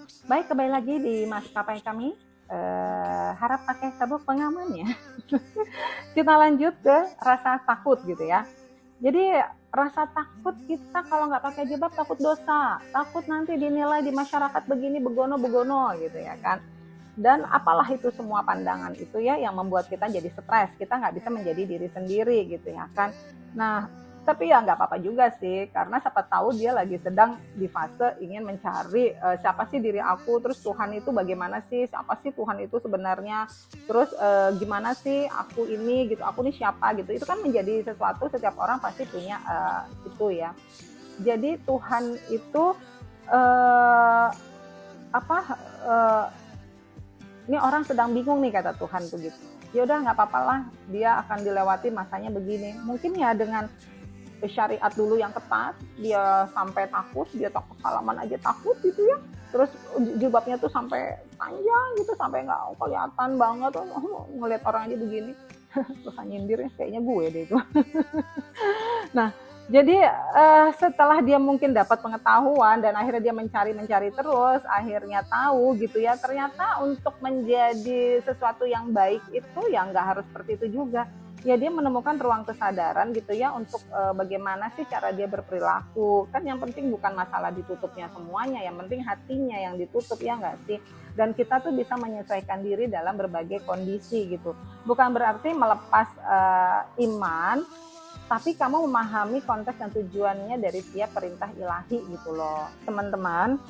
Baik, kembali lagi di maskapai kami. Harap pakai sabuk pengaman ya. Kita lanjut ke rasa takut gitu ya. Jadi rasa takut kita kalau nggak pakai jilbab takut dosa, takut nanti dinilai di masyarakat begini begono-begono gitu ya kan. Dan apalah itu semua pandangan itu ya yang membuat kita jadi stres, kita nggak bisa menjadi diri sendiri gitu ya kan. Nah, tapi ya nggak apa-apa juga sih, karena siapa tahu dia lagi sedang di fase ingin mencari siapa sih diri aku, terus Tuhan itu bagaimana sih, siapa sih Tuhan itu sebenarnya, terus gimana sih aku ini gitu, aku ini siapa gitu. Itu kan menjadi sesuatu setiap orang pasti punya itu ya. Jadi Tuhan itu uh, apa uh, ini orang sedang bingung nih kata Tuhan tuh gitu. Ya udah nggak apa-apa lah, dia akan dilewati masanya begini. Mungkin ya dengan syariat dulu yang ketat, dia sampai takut, dia takut salaman aja takut gitu ya. Terus jilbabnya tuh sampai panjang gitu, sampai nggak kelihatan banget. Ngelihat orang aja begini. Terus nyindir ya, kayaknya gue deh itu. Nah, jadi setelah dia mungkin dapat pengetahuan dan akhirnya dia mencari terus, akhirnya tahu gitu ya, ternyata untuk menjadi sesuatu yang baik itu ya nggak harus seperti itu juga. Ya dia menemukan ruang kesadaran gitu ya untuk bagaimana sih cara dia berperilaku. Kan yang penting bukan masalah ditutupnya semuanya, yang penting hatinya yang ditutup ya nggak sih. Dan kita tuh bisa menyesuaikan diri dalam berbagai kondisi gitu. Bukan berarti melepas iman, tapi kamu memahami konteks dan tujuannya dari tiap perintah ilahi gitu loh. Teman-teman,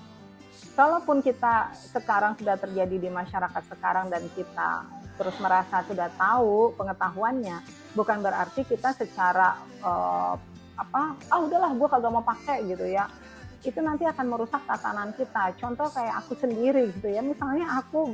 kalaupun kita sekarang sudah terjadi di masyarakat sekarang dan kita terus merasa sudah tahu pengetahuannya, bukan berarti kita secara udahlah gue kagak mau pakai gitu ya. Itu nanti akan merusak tatanan kita. Contoh kayak aku sendiri gitu ya, misalnya aku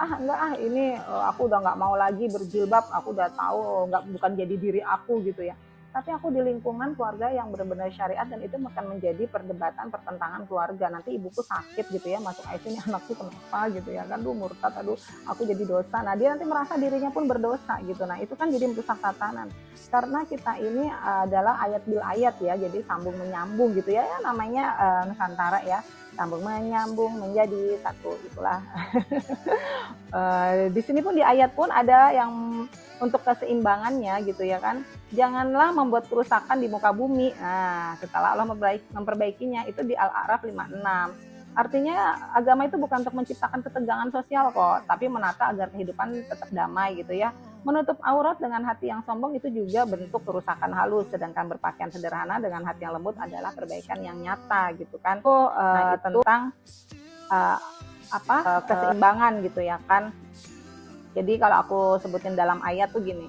enggak ini aku udah nggak mau lagi berjilbab, aku udah tahu nggak, bukan jadi diri aku gitu ya. Tapi aku di lingkungan keluarga yang benar-benar syariat dan itu akan menjadi perdebatan pertentangan keluarga. Nanti ibuku sakit gitu ya, masuk ICU nih anakku kenapa gitu ya kan, murtad, aku jadi dosa. Nah dia nanti merasa dirinya pun berdosa gitu. Nah itu kan jadi merusak tatanan. Karena kita ini adalah ayat bil ayat ya, jadi sambung menyambung gitu ya, namanya Nusantara ya, sambung menyambung menjadi satu itulah. Di sini pun di ayat pun ada yang untuk keseimbangannya gitu ya kan. Janganlah membuat kerusakan di muka bumi. Nah, setelah Allah memperbaikinya itu di Al-A'raf 56. Artinya agama itu bukan untuk menciptakan ketegangan sosial kok, tapi menata agar kehidupan tetap damai gitu ya. Menutup aurat dengan hati yang sombong itu juga bentuk kerusakan halus, sedangkan berpakaian sederhana dengan hati yang lembut adalah perbaikan yang nyata gitu kan. Tentang uh, keseimbangan gitu ya kan. Jadi kalau aku sebutin dalam ayat tuh gini,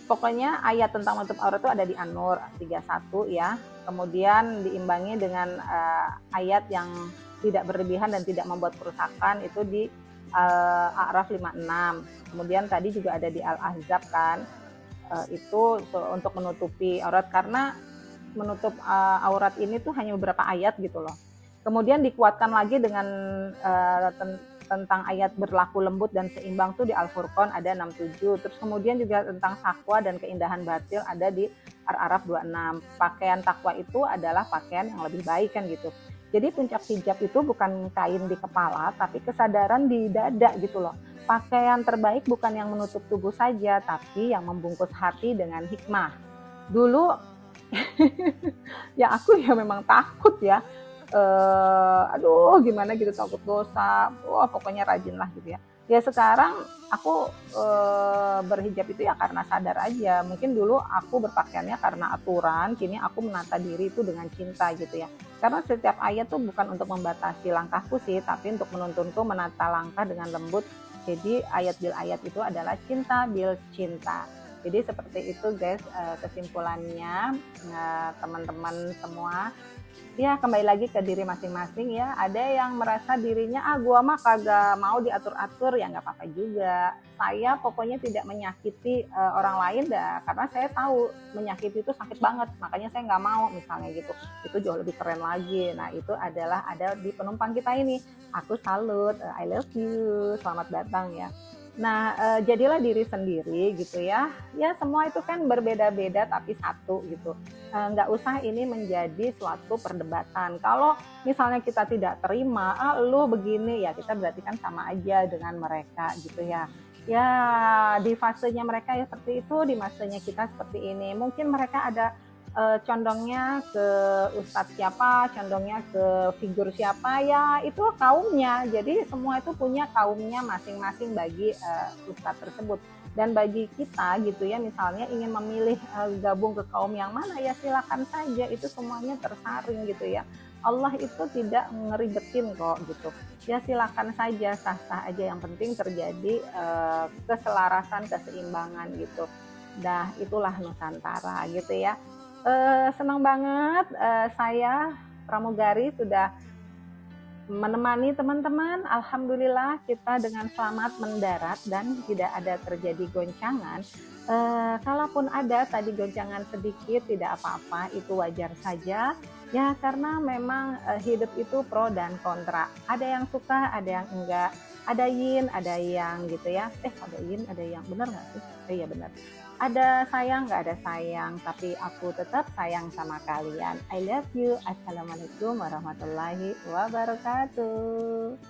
pokoknya ayat tentang menutup aurat itu ada di An-Nur 31 ya. Kemudian diimbangi dengan ayat yang tidak berlebihan dan tidak membuat kerusakan itu di A'raf 56. Kemudian tadi juga ada di Al-Ahzab kan, itu untuk menutupi aurat, karena menutup aurat ini tuh hanya beberapa ayat gitu loh. Kemudian dikuatkan lagi dengan tentang ayat berlaku lembut dan seimbang tuh di Al-Furqan ada 67. Terus kemudian juga tentang takwa dan keindahan batil ada di Ar-Araf 26. Pakaian takwa itu adalah pakaian yang lebih baik kan gitu. Jadi puncak hijab itu bukan kain di kepala, tapi kesadaran di dada gitu loh. Pakaian terbaik bukan yang menutup tubuh saja, tapi yang membungkus hati dengan hikmah. Dulu ya aku ya memang takut ya, gimana gitu, takut dosa, pokoknya rajin lah gitu ya. Ya sekarang aku berhijab itu ya karena sadar aja. Mungkin dulu aku berpakaiannya karena aturan, kini aku menata diri itu dengan cinta gitu ya. Karena setiap ayat tuh bukan untuk membatasi langkahku sih, tapi untuk menuntunku menata langkah dengan lembut. Jadi ayat bil ayat itu adalah cinta bil cinta. Jadi seperti itu guys, kesimpulannya teman-teman semua. Ya kembali lagi ke diri masing-masing ya. Ada yang merasa dirinya gua mah kagak mau diatur-atur, ya nggak apa-apa juga. Saya pokoknya tidak menyakiti orang lain dah, karena saya tahu menyakiti itu sakit banget, makanya saya nggak mau misalnya gitu. Itu jauh lebih keren lagi. Nah itu adalah ada di penumpang kita ini. Aku salut, I love you, selamat datang ya. Nah, jadilah diri sendiri gitu ya. Ya semua itu kan berbeda-beda tapi satu gitu. Nggak usah ini menjadi suatu perdebatan. Kalau misalnya kita tidak terima, ah lu begini ya, kita berarti kan sama aja dengan mereka gitu ya. Ya di fasenya mereka ya seperti itu, di masanya kita seperti ini. Mungkin mereka ada condongnya ke ustadz siapa, condongnya ke figur siapa, ya itu kaumnya. Jadi semua itu punya kaumnya masing-masing bagi ustadz tersebut. Dan bagi kita gitu ya, misalnya ingin memilih gabung ke kaum yang mana, ya silakan saja, itu semuanya tersaring gitu ya. Allah itu tidak ngeribetin kok gitu. Ya silakan saja, sah-sah aja, yang penting terjadi keselarasan, keseimbangan gitu. Nah, itulah Nusantara gitu ya. Senang banget saya pramugari sudah menemani teman-teman. Alhamdulillah kita dengan selamat mendarat dan tidak ada terjadi goncangan. Kalaupun ada tadi goncangan sedikit, tidak apa-apa, itu wajar saja. Ya karena memang hidup itu pro dan kontra. Ada yang suka, ada yang enggak. Ada yin, ada yang gitu ya. Ada yin, ada yang benar nggak sih? Iya benar. Ada sayang, nggak ada sayang, tapi aku tetap sayang sama kalian. I love you. Assalamualaikum warahmatullahi wabarakatuh.